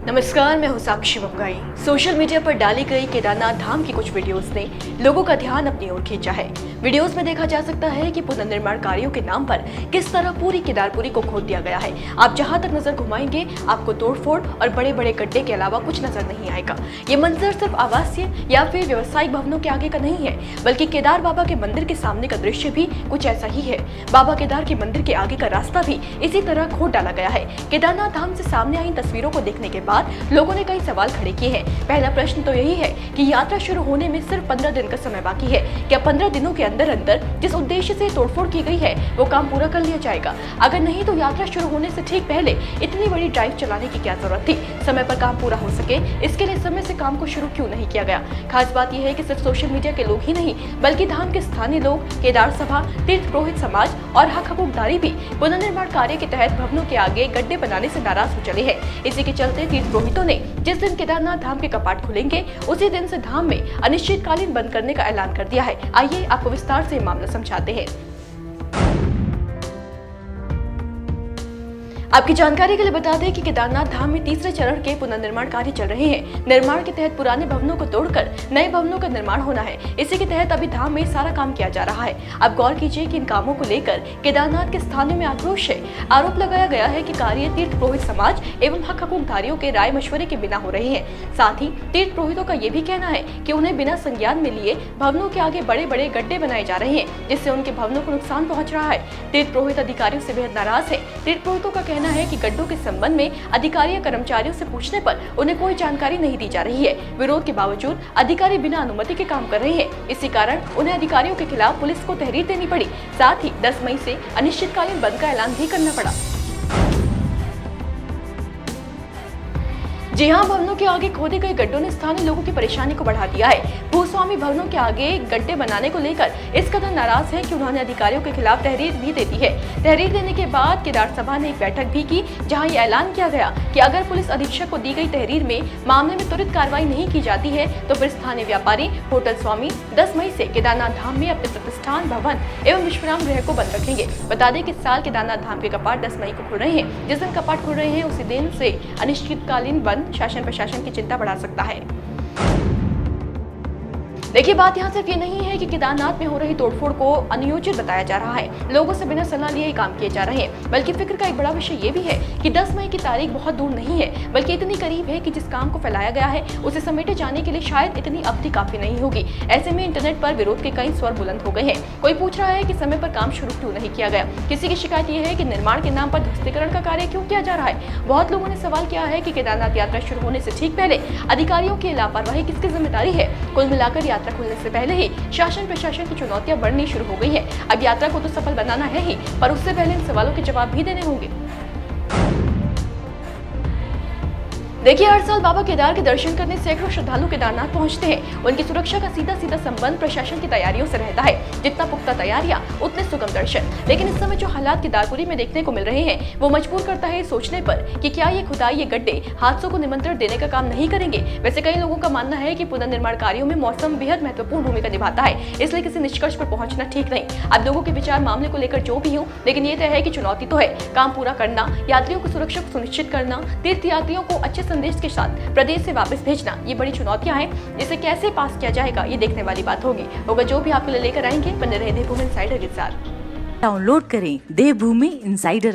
नमस्कार, मैं हूं साक्षी बंगाई। सोशल मीडिया पर डाली गई केदारनाथ धाम की कुछ वीडियोस ने लोगों का ध्यान अपनी ओर खींचा है। वीडियोस में देखा जा सकता है कि पुनर्निर्माण कार्यों के नाम पर किस तरह पूरी केदारपुरी को खोद दिया गया है। आप जहां तक नजर घुमाएंगे आपको तोड़फोड़ और बड़े बड़े गड्ढे के अलावा कुछ नजर नहीं आएगा। ये मंजर सिर्फ आवासीय या फिर व्यावसायिक भवनों के आगे का नहीं है, बल्कि केदार बाबा के मंदिर के सामने का दृश्य भी कुछ ऐसा ही है। बाबा केदार के मंदिर के आगे का रास्ता भी इसी तरह खोद डाला गया है। केदारनाथ धाम से सामने आई तस्वीरों को देखने के बाद लोगों ने कई सवाल खड़े किए हैं। पहला प्रश्न तो यही है कि यात्रा शुरू होने में सिर्फ 15 दिन का समय बाकी है। क्या 15 दिनों के अंदर अंदर जिस उद्देश्य से तोड़फोड़ की गई है वो काम पूरा कर लिया जाएगा? अगर नहीं तो यात्रा शुरू होने से ठीक पहले इतनी बड़ी ड्राइव चलाने की क्या जरूरत थी? समय पर काम पूरा हो सके इसके लिए समय से काम को शुरू क्यों नहीं किया गया? खास बात यह है कि सिर्फ सोशल मीडिया के लोग ही नहीं बल्कि धाम के स्थानीय लोग, केदार सभा, तीर्थ पुरोहित समाज और हक हकूकदारी भी पुनर्निर्माण कार्य के तहत भवनों के आगे गड्ढे बनाने से नाराज हो चले हैं। इसी के चलते तीर्थ पुरोहितों ने जिस दिन केदारनाथ धाम के कपाट खुलेंगे उसी दिन से धाम में अनिश्चितकालीन बंद करने का ऐलान कर दिया है। आइए आपको विस्तार से मामला समझाते हैं। आपकी जानकारी के लिए बता दें कि केदारनाथ धाम में तीसरे चरण के पुनर्निर्माण कार्य चल रहे हैं। निर्माण के तहत पुराने भवनों को तोड़कर नए भवनों का निर्माण होना है। इसी के तहत अभी धाम में सारा काम किया जा रहा है। अब गौर कीजिए कि इन कामों को लेकर केदारनाथ के स्थानीय में आक्रोश है। आरोप लगाया गया है कि कार्य तीर्थ पुरोहित समाज एवं हक हकूकदारियों के राय मशवरे के बिना हो रहे हैं। साथ ही तीर्थ पुरोहितों का ये भी कहना है कि उन्हें बिना संज्ञान में लिए भवनों के आगे बड़े बड़े गड्ढे बनाए जा रहे हैं, जिससे उनके भवनों को नुकसान पहुंच रहा है। तीर्थ पुरोहित अधिकारियों से बेहद नाराज है। तीर्थ पुरोहितों का कहना है कि गड्ढों के संबंध में अधिकारी या कर्मचारियों से पूछने पर उन्हें कोई जानकारी नहीं दी जा रही है। विरोध के बावजूद अधिकारी बिना अनुमति के काम कर रहे हैं। इसी कारण उन्हें अधिकारियों के खिलाफ पुलिस को तहरीर देनी पड़ी। साथ ही 10 मई से अनिश्चितकालीन बंद का ऐलान भी करना पड़ा। जी हां, भवनों के आगे खोदे गए गड्ढों ने स्थानीय लोगों की परेशानी को बढ़ा दिया है। भूस्वामी भवनों के आगे गड्ढे बनाने को लेकर इस कदर नाराज है कि उन्होंने अधिकारियों के खिलाफ तहरीर भी दे दी है। तहरीर देने के बाद केदार सभा ने एक बैठक भी की, जहां ये ऐलान किया गया कि अगर पुलिस अधीक्षक को दी गई तहरीर में मामले में त्वरित कार्रवाई नहीं की जाती है तो फिर स्थानीय व्यापारी, होटल स्वामी 10 मई से केदारनाथ धाम में अपने प्रतिष्ठान भवन एवं विश्राम गृह को बंद रखेंगे। बता दें कि इस साल केदारनाथ धाम के कपाट 10 मई को खुल रहे हैं। जिस दिन कपाट खुल रहे हैं उसी दिन से अनिश्चितकालीन बंद शासन प्रशासन की चिंता बढ़ा सकता है। देखिए, बात यहाँ सिर्फ ये नहीं है कि केदारनाथ में हो रही तोड़फोड़ को अनुयोजित बताया जा रहा है, लोगों से बिना सलाह लिए ही काम किए जा रहे हैं, बल्कि फिक्र का एक बड़ा विषय ये भी है कि 10 मई की तारीख बहुत दूर नहीं है, बल्कि इतनी करीब है कि जिस काम को फैलाया गया है उसे समेटे जाने के लिए शायद इतनी अवधि काफी नहीं होगी। ऐसे में इंटरनेट पर विरोध के कई स्वर बुलंद हो गए हैं। कोई पूछ रहा है कि समय पर काम शुरू क्यों नहीं किया गया। किसी की शिकायत यह है कि निर्माण के नाम पर ध्वस्तीकरण का कार्य क्यों किया जा रहा है। बहुत लोगों ने सवाल किया है कि केदारनाथ यात्रा शुरू होने से ठीक पहले अधिकारियों की लापरवाही किसकी जिम्मेदारी है। कुल मिलाकर यात्रा खुलने से पहले शासन प्रशासन की चुनौतियां बढ़नी शुरू हो गई है। अब यात्रा को तो सफल बनाना है ही, पर उससे पहले इन सवालों के जवाब भी देने होंगे। देखिए, हर साल बाबा केदार के दर्शन करने सैकड़ों श्रद्धालु केदारनाथ पहुंचते हैं। उनकी सुरक्षा का सीधा सीधा संबंध प्रशासन की तैयारियों से रहता है। जितना पुख्ता तैयारियां उतने सुगम दर्शन। लेकिन इस समय जो हालात केदारपुरी में देखने को मिल रहे हैं वो मजबूर करता है सोचने पर कि क्या ये खुदाई, ये गड्ढे हादसों को निमंत्रण देने का काम नहीं करेंगे। वैसे कई लोगों का मानना है कि पुनर्निर्माण कार्यों में मौसम बेहद महत्वपूर्ण भूमिका निभाता है, इसलिए किसी निष्कर्ष पर पहुंचना ठीक नहीं। अब लोगों के विचार मामले को लेकर जो भी हो, लेकिन ये तय है कि चुनौती तो है। काम पूरा करना, यात्रियों को सुरक्षा सुनिश्चित करना, तीर्थ यात्रियों को अच्छे संदेश के साथ प्रदेश से वापस भेजना, ये बड़ी चुनौतियां हैं। जिसे कैसे पास किया जाएगा ये देखने वाली बात होगी। जो भी आपके लिए लेकर आएंगे, बने रहे देवभूमि इनसाइडर के साथ। डाउनलोड करें देवभूमि इनसाइडर।